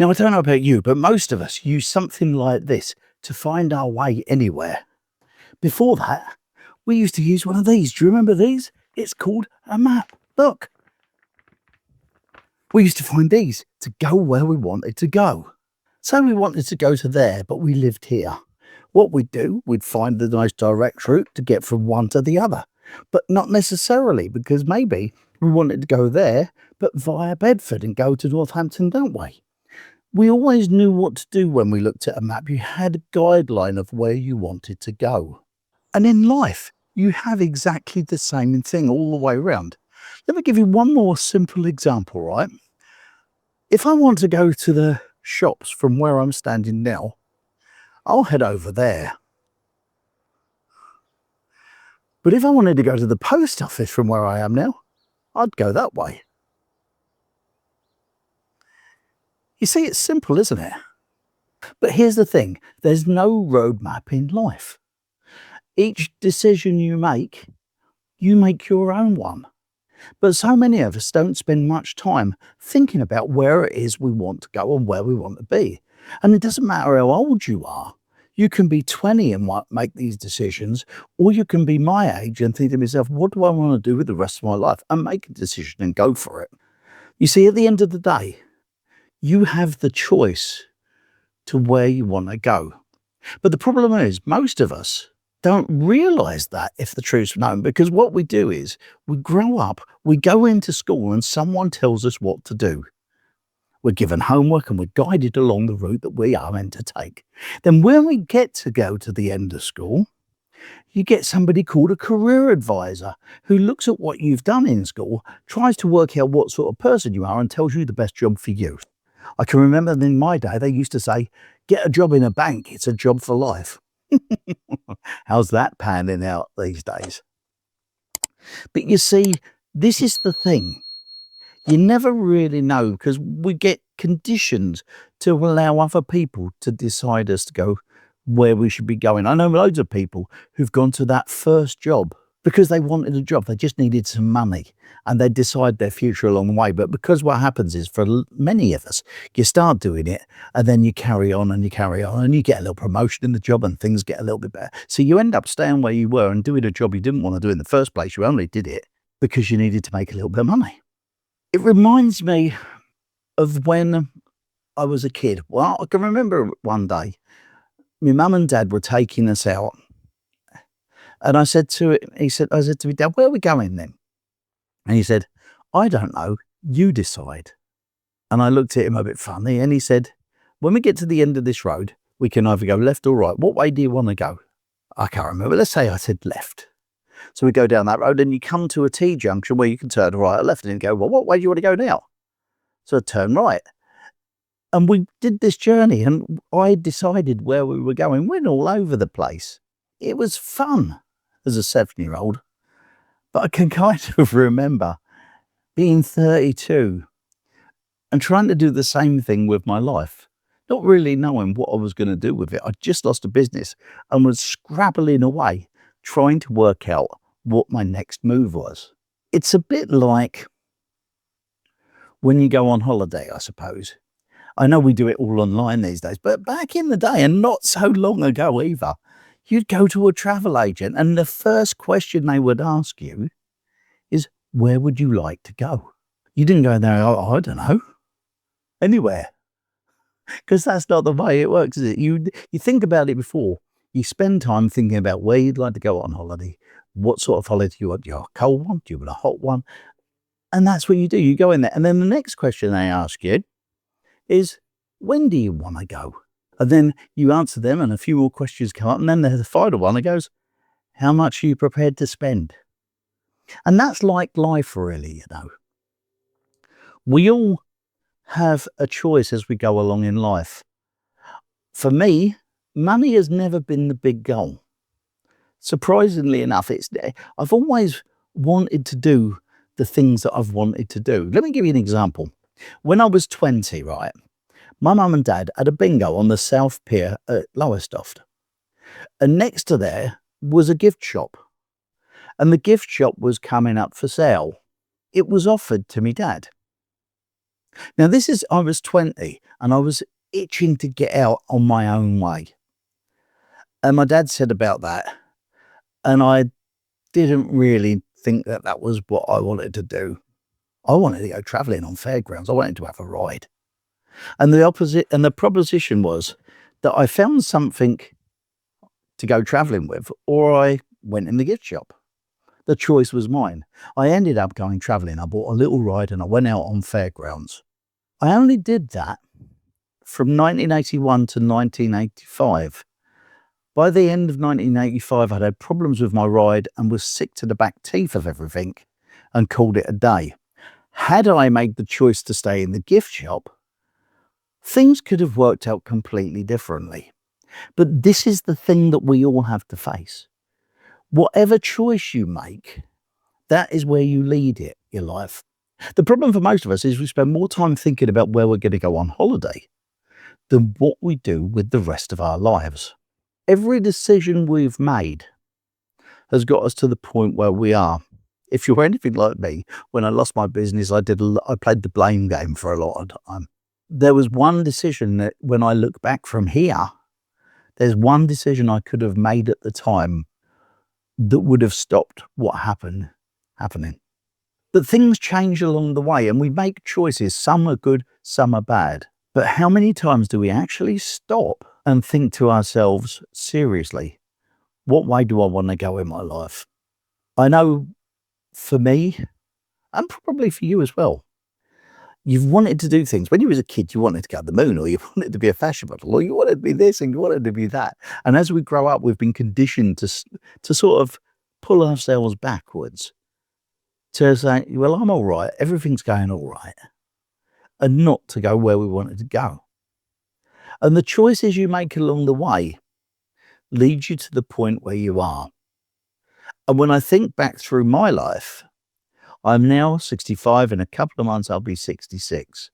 Now, I don't know about you, but most of us use something like this to find our way anywhere. Before that, we used to use one of these. Do you remember these? It's called a map. Look. We used to find these to go where we wanted to go. So we wanted to go to there, but we lived here. What we'd do, we'd find the nice direct route to get from one to the other. But not necessarily, because maybe we wanted to go there, but via Bedford and go to Northampton, don't we? We always knew what to do when we looked at a map. You had a guideline of where you wanted to go. And in life, you have exactly the same thing all the way around. Let me give you one more simple example, right? If I want to go to the shops from where I'm standing now, I'll head over there. But if I wanted to go to the post office from where I am now, I'd go that way. You see, it's simple, isn't it? But here's the thing, there's no roadmap in life. Each decision you make your own one. But so many of us don't spend much time thinking about where it is we want to go and where we want to be. And it doesn't matter how old you are. You can be 20 and make these decisions, or you can be my age and think to myself, what do I want to do with the rest of my life? And make a decision and go for it. You see, at the end of the day, you have the choice to where you want to go. But the problem is, most of us don't realise that, if the truth's known, because what we do is we grow up, we go into school and someone tells us what to do. We're given homework and we're guided along the route that we are meant to take. Then when we get to go to the end of school, you get somebody called a career advisor who looks at what you've done in school, tries to work out what sort of person you are and tells you the best job for you. I can remember in my day, they used to say, get a job in a bank, it's a job for life. How's that panning out these days? But you see, this is the thing. You never really know, because we get conditioned to allow other people to decide us to go where we should be going. I know loads of people who've gone to that first job because they wanted a job. They just needed some money and they decide their future along the way. But because what happens is, for many of us, you start doing it and then you carry on and you carry on and you get a little promotion in the job and things get a little bit better. So you end up staying where you were and doing a job you didn't want to do in the first place. You only did it because you needed to make a little bit of money. It reminds me of when I was a kid. Well, I can remember one day, my mum and dad were taking us out. And I said to me, Dad, where are we going then? And he said, I don't know, you decide. And I looked at him a bit funny and he said, when we get to the end of this road, we can either go left or right. What way do you want to go? I can't remember. Let's say I said left. So we go down that road and you come to a T-junction where you can turn right or left, and you go, well, what way do you want to go now? So I turn right. And we did this journey and I decided where we were going. Went all over the place. It was fun as a 7-year-old. But I can kind of remember being 32 and trying to do the same thing with my life, not really knowing what I was going to do with it. I just lost a business and was scrabbling away, trying to work out what my next move was. It's a bit like when you go on holiday, I suppose. I know we do it all online these days, but back in the day, and not so long ago either, you'd go to a travel agent and the first question they would ask you is, where would you like to go? You didn't go there, oh, I don't know, anywhere. Because that's not the way it works, is it? You think about it before. You spend time thinking about where you'd like to go on holiday. What sort of holiday do you want? Do you want a cold one? Do you want a hot one? And that's what you do. You go in there. And then the next question they ask you is, when do you want to go? And then you answer them and a few more questions come up. And then there's the final one that goes, how much are you prepared to spend? And that's like life, really, you know. We all have a choice as we go along in life. For me, money has never been the big goal. Surprisingly enough, I've always wanted to do the things that I've wanted to do. Let me give you an example. When I was 20, right, my mum and dad had a bingo on the South Pier at Lowestoft. And next to there was a gift shop. And the gift shop was coming up for sale. It was offered to me dad. Now, I was 20 and I was itching to get out on my own way. And my dad said about that. And I didn't really think that that was what I wanted to do. I wanted to go traveling on fairgrounds. I wanted to have a ride. And the proposition was that I found something to go traveling with, or I went in the gift shop. The choice was mine. I ended up going traveling. I bought a little ride and I went out on fairgrounds. I only did that from 1981 to 1985. By the end of 1985, I'd had problems with my ride and was sick to the back teeth of everything and called it a day. Had I made the choice to stay in the gift shop, things could have worked out completely differently. But this is the thing that we all have to face. Whatever choice you make, that is where you lead your life. The problem for most of us is we spend more time thinking about where we're going to go on holiday than what we do with the rest of our lives. Every decision we've made has got us to the point where we are. If you're anything like me, when I lost my business, I played the blame game for a lot of time. There was one decision that when I look back from here, there's one decision I could have made at the time that would have stopped what happening. But things change along the way and we make choices. Some are good, some are bad. But how many times do we actually stop and think to ourselves, seriously, what way do I want to go in my life? I know for me, and probably for you as well, you've wanted to do things. When you was a kid, you wanted to go to the moon, or you wanted to be a fashion model, or you wanted to be this and you wanted to be that. And as we grow up, we've been conditioned to sort of pull ourselves backwards to say, well, I'm all right, everything's going all right, and not to go where we wanted to go. And the choices you make along the way lead you to the point where you are. And when I think back through my life, I'm now 65. In a couple of months, I'll be 66.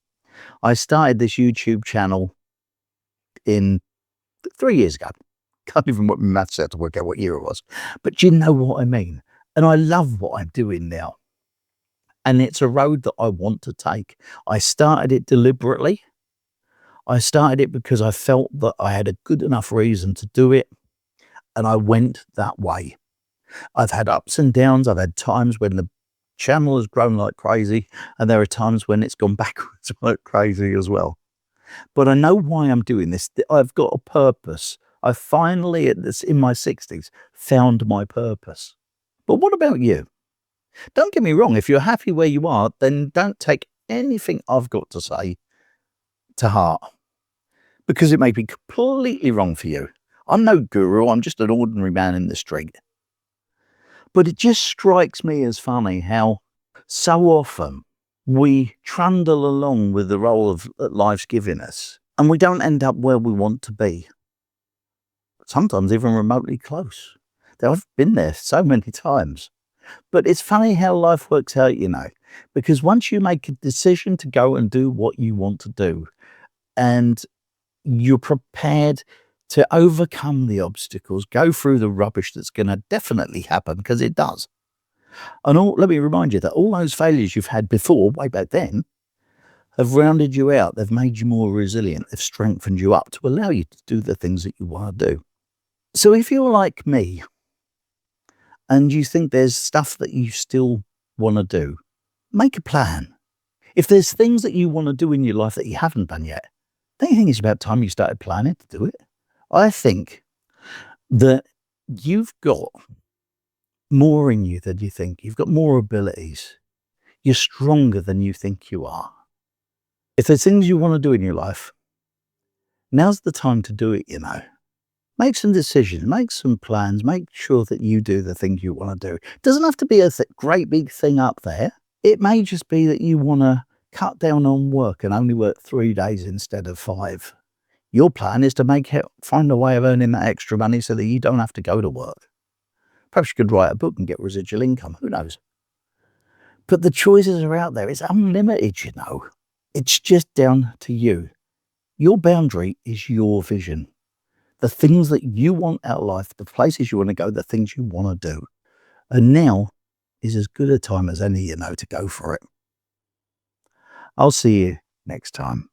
I started this YouTube channel in 3 years ago. Can't even work my maths out to work out what year it was. But you know what I mean. And I love what I'm doing now. And it's a road that I want to take. I started it deliberately. I started it because I felt that I had a good enough reason to do it. And I went that way. I've had ups and downs. I've had times when the channel has grown like crazy, and there are times when it's gone backwards like crazy as well. But I know why I'm doing this. I've got a purpose. I finally, in my 60s, found my purpose. But what about you? Don't get me wrong. If you're happy where you are, then don't take anything I've got to say to heart, because it may be completely wrong for you. I'm no guru. I'm just an ordinary man in the street. But it just strikes me as funny how so often we trundle along with the role that life's given us, and we don't end up where we want to be. Sometimes even remotely close. I've been there so many times. But it's funny how life works out, because once you make a decision to go and do what you want to do, and you're prepared to overcome the obstacles, go through the rubbish that's going to definitely happen, because it does. And let me remind you that all those failures you've had before, way back then, have rounded you out. They've made you more resilient. They've strengthened you up to allow you to do the things that you want to do. So if you're like me and you think there's stuff that you still want to do, make a plan. If there's things that you want to do in your life that you haven't done yet, don't you think it's about time you started planning to do it? I think that you've got more in you than you think. You've got more abilities. You're stronger than you think you are. If there's things you want to do in your life, now's the time to do it, Make some decisions, make some plans, make sure that you do the things you want to do. It doesn't have to be a great big thing up there. It may just be that you want to cut down on work and only work 3 days instead of 5. Your plan is to find a way of earning that extra money so that you don't have to go to work. Perhaps you could write a book and get residual income. Who knows? But the choices are out there. It's unlimited, It's just down to you. Your boundary is your vision. The things that you want out of life, the places you want to go, the things you want to do. And now is as good a time as any, to go for it. I'll see you next time.